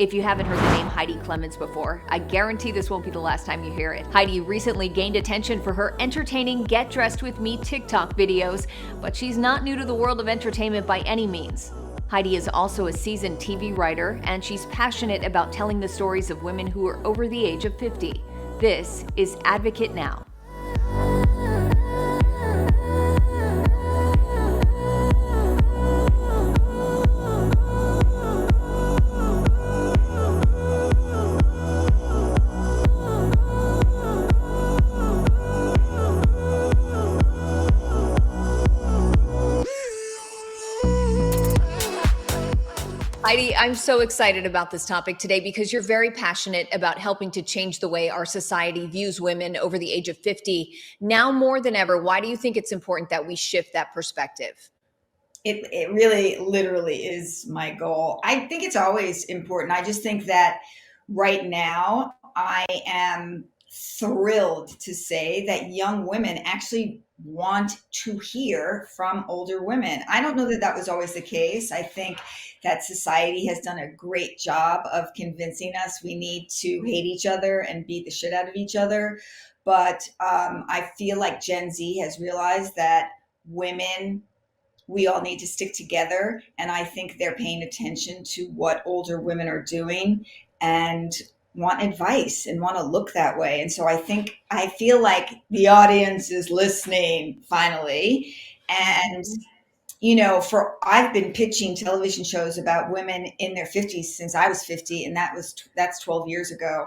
If you haven't heard the name Heidi Clements before, I guarantee this won't be the last time you hear it. Heidi recently gained attention for her entertaining Get Dressed With Me TikTok videos, but she's not new to the world of entertainment by any means. Heidi is also a seasoned TV writer, and she's passionate about telling the stories of women who are over the age of 50. This is Advocate Now. Heidi, I'm so excited about this topic today because you're very passionate about helping to change the way our society views women over the age of 50. Now more than ever, why do you think it's important that we shift that perspective? It really literally is my goal. I think it's always important. I just think that right now I am thrilled to say that young women actually want to hear from older women. I don't know that that was always the case. I think that society has done a great job of convincing us we need to hate each other and beat the shit out of each other. But I feel like Gen Z has realized that women, we all need to stick together. And I think they're paying attention to what older women are doing and want advice and want to look that way. And so I feel like the audience is listening finally. And, for I've been pitching television shows about women in their 50s since I was 50, and that's 12 years ago.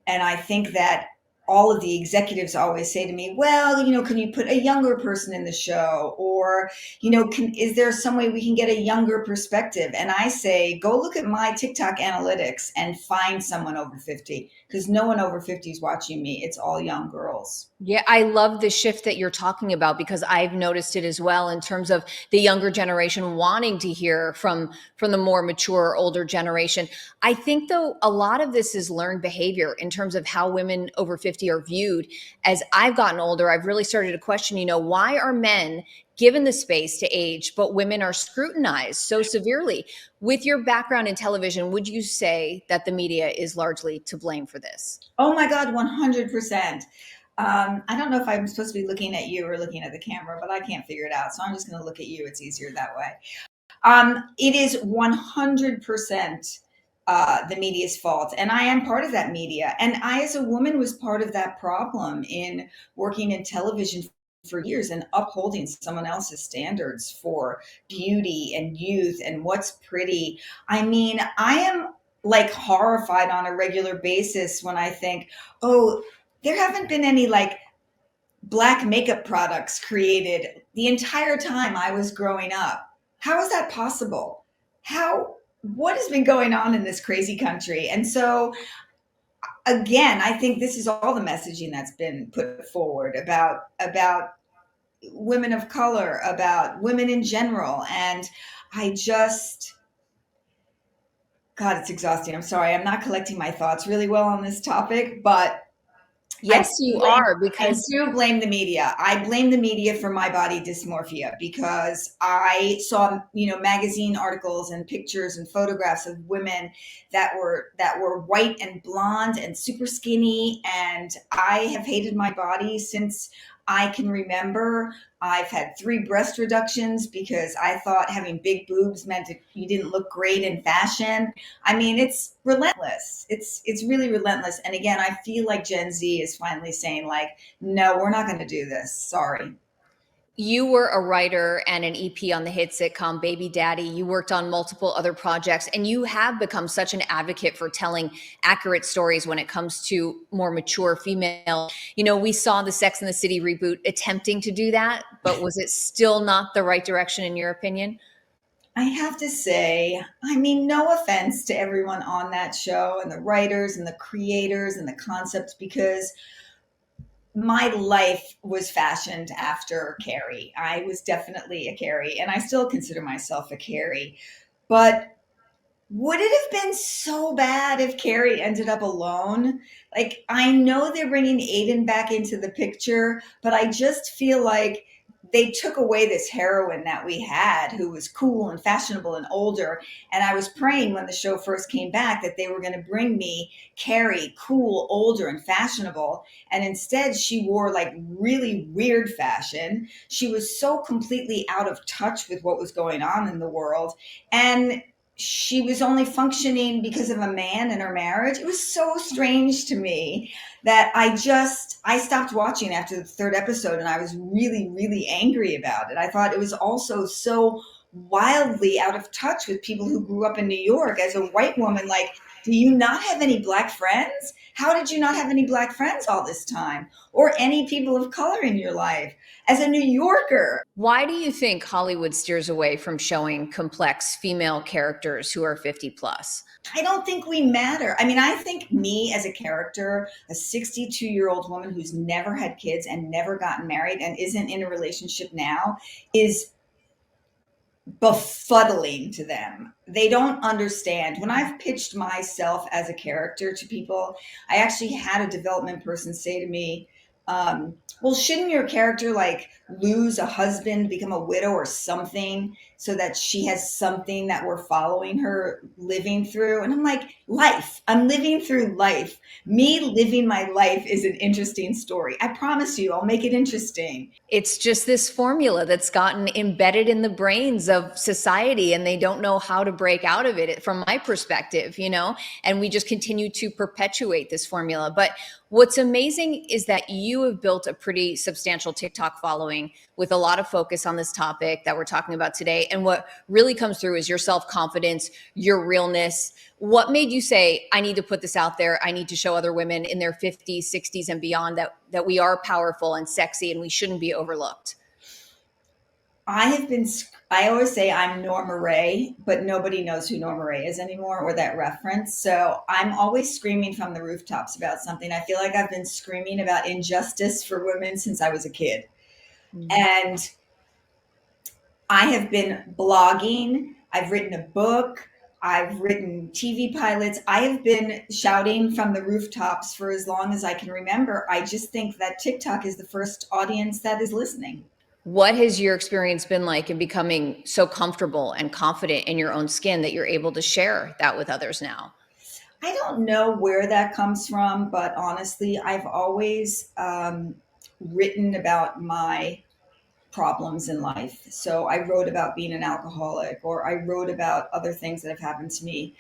And I think that all of the executives always say to me, well, can you put a younger person in the show? Or, is there some way we can get a younger perspective? And I say, go look at my TikTok analytics and find someone over 50, because no one over 50 is watching me. It's all young girls. Yeah, I love the shift that you're talking about because I've noticed it as well in terms of the younger generation wanting to hear from the more mature older generation. I think though a lot of this is learned behavior in terms of how women over 50 are viewed. As I've gotten older, I've really started to question, why are men given the space to age, but women are scrutinized so severely? With your background in television, would you say that the media is largely to blame for this? Oh my God, 100%. I don't know if I'm supposed to be looking at you or looking at the camera, but I can't figure it out. So I'm just going to look at you. It's easier that way. It is 100% the media's fault. And I am part of that media. And I, as a woman, was part of that problem in working in television for years and upholding someone else's standards for beauty and youth and what's pretty. I mean, I am like horrified on a regular basis when I think, oh, there haven't been any like black makeup products created the entire time I was growing up. How is that possible? What has been going on in this crazy country? And so again, I think this is all the messaging that's been put forward about women of color, about women in general. And I just, God, it's exhausting. I'm sorry. I'm not collecting my thoughts really well on this topic, but Yes, you are, I because do blame the media. I blame the media for my body dysmorphia because I saw, magazine articles and pictures and photographs of women that were white and blonde and super skinny, and I have hated my body since I can remember. I've had 3 breast reductions because I thought having big boobs meant that you didn't look great in fashion. I mean, it's relentless. It's really relentless. And again, I feel like Gen Z is finally saying like, no, we're not going to do this. Sorry. you were a writer and an EP on the hit sitcom Baby Daddy. You worked on multiple other projects, and you have become such an advocate for telling accurate stories when it comes to more mature female. We saw the Sex and the City reboot attempting to do that, but was it still not the right direction in your opinion? I have to say, I mean, no offense to everyone on that show and the writers and the creators and the concepts, because my life was fashioned after Carrie. I was definitely a Carrie, and I still consider myself a Carrie. But would it have been so bad if Carrie ended up alone? Like, I know they're bringing Aiden back into the picture, but I just feel like they took away this heroine that we had who was cool and fashionable and older. And I was praying when the show first came back that they were going to bring me Carrie, cool, older, and fashionable. And instead, she wore like really weird fashion. She was so completely out of touch with what was going on in the world. And she was only functioning because of a man in her marriage. It was so strange to me that I stopped watching after the third episode, and I was really, really angry about it. I thought it was also so wildly out of touch with people who grew up in New York. As a white woman, like, do you not have any black friends? How did you not have any black friends all this time? Or any people of color in your life? As a New Yorker, Why do you think Hollywood steers away from showing complex female characters who are 50 plus? I don't think we matter. I mean, I think me as a character, a 62-year-old woman who's never had kids and never gotten married and isn't in a relationship now, is befuddling to them. They don't understand. When I've pitched myself as a character to people, I actually had a development person say to me, well, shouldn't your character like lose a husband, become a widow or something so that she has something that we're following her living through? And I'm like, life. I'm living through life. Me living my life is an interesting story. I promise you, I'll make it interesting. It's just this formula that's gotten embedded in the brains of society, and they don't know how to break out of it from my perspective, you know, and we just continue to perpetuate this formula. But what's amazing is that you have built a pretty substantial TikTok following with a lot of focus on this topic that we're talking about today. And what really comes through is your self-confidence, your realness. What made you say, I need to put this out there? I need to show other women in their 50s, 60s, and beyond that we are powerful and sexy and we shouldn't be overlooked? I always say I'm Norma Ray, but nobody knows who Norma Ray is anymore or that reference. So I'm always screaming from the rooftops about something. I feel like I've been screaming about injustice for women since I was a kid. Mhm. And I have been blogging, I've written a book, I've written TV pilots. I have been shouting from the rooftops for as long as I can remember. I just think that TikTok is the first audience that is listening. What has your experience been like in becoming so comfortable and confident in your own skin that you're able to share that with others now? I don't know where that comes from, but honestly, I've always written about my problems in life. So I wrote about being an alcoholic, or I wrote about other things that have happened to me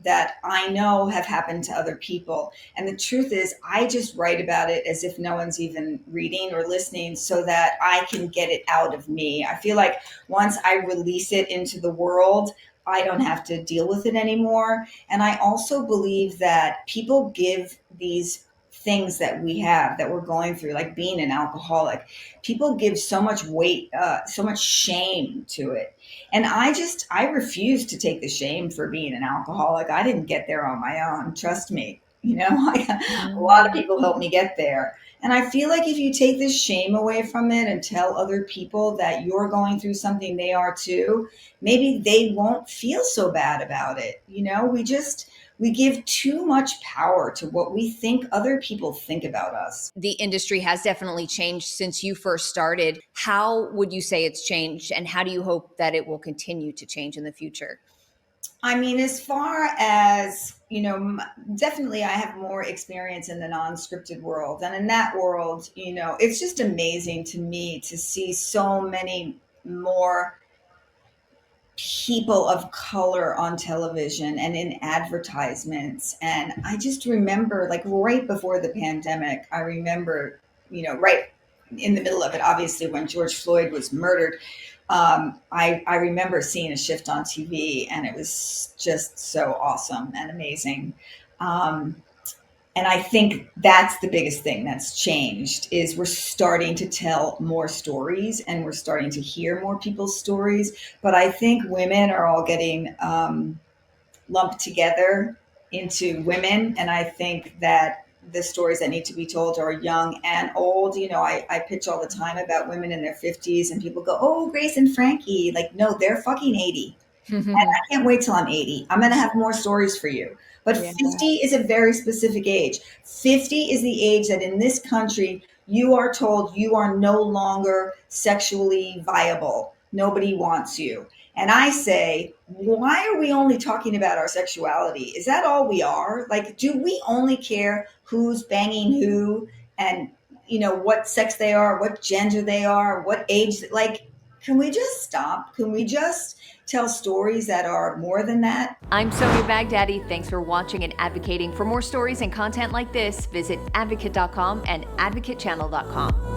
that I know have happened to other people. And the truth is, I just write about it as if no one's even reading or listening so that I can get it out of me. I feel like once I release it into the world, I don't have to deal with it anymore. And I also believe that people give these things that we have that we're going through, like being an alcoholic, people give so much weight, so much shame to it. And I refuse to take the shame for being an alcoholic. I didn't get there on my own. Trust me. You know, a lot of Mhm. people helped me get there. And I feel like if you take the shame away from it and tell other people that you're going through something they are too, maybe they won't feel so bad about it. You know, we give too much power to what we think other people think about us. The industry has definitely changed since you first started. How would you say it's changed, and how do you hope that it will continue to change in the future? I mean, as far as, you know, definitely I have more experience in the non-scripted world. And in that world, you know, it's just amazing to me to see so many more people of color on television and in advertisements. And I just remember, like, right before the pandemic, I remember, you know, right in the middle of it, obviously, when George Floyd was murdered, I remember seeing a shift on TV, and it was just so awesome and amazing. Um, and I think that's the biggest thing that's changed is we're starting to tell more stories and we're starting to hear more people's stories. But I think women are all getting lumped together into women. And I think that the stories that need to be told are young and old. You know, I pitch all the time about women in their 50s and people go, oh, Grace and Frankie. Like, no, they're fucking 80. I can't wait till I'm 80. I'm going to have more stories for you. But Yeah. 50 is a very specific age. 50 is the age that in this country you are told you are no longer sexually viable. Nobody wants you. And I say, why are we only talking about our sexuality? Is that all we are? Like, do we only care who's banging who and, what sex they are, what gender they are, what age? Like, can we just stop? Can we just tell stories that are more than that? I'm Sonia Baghdadi. Thanks for watching and advocating. For more stories and content like this, visit advocate.com and advocatechannel.com.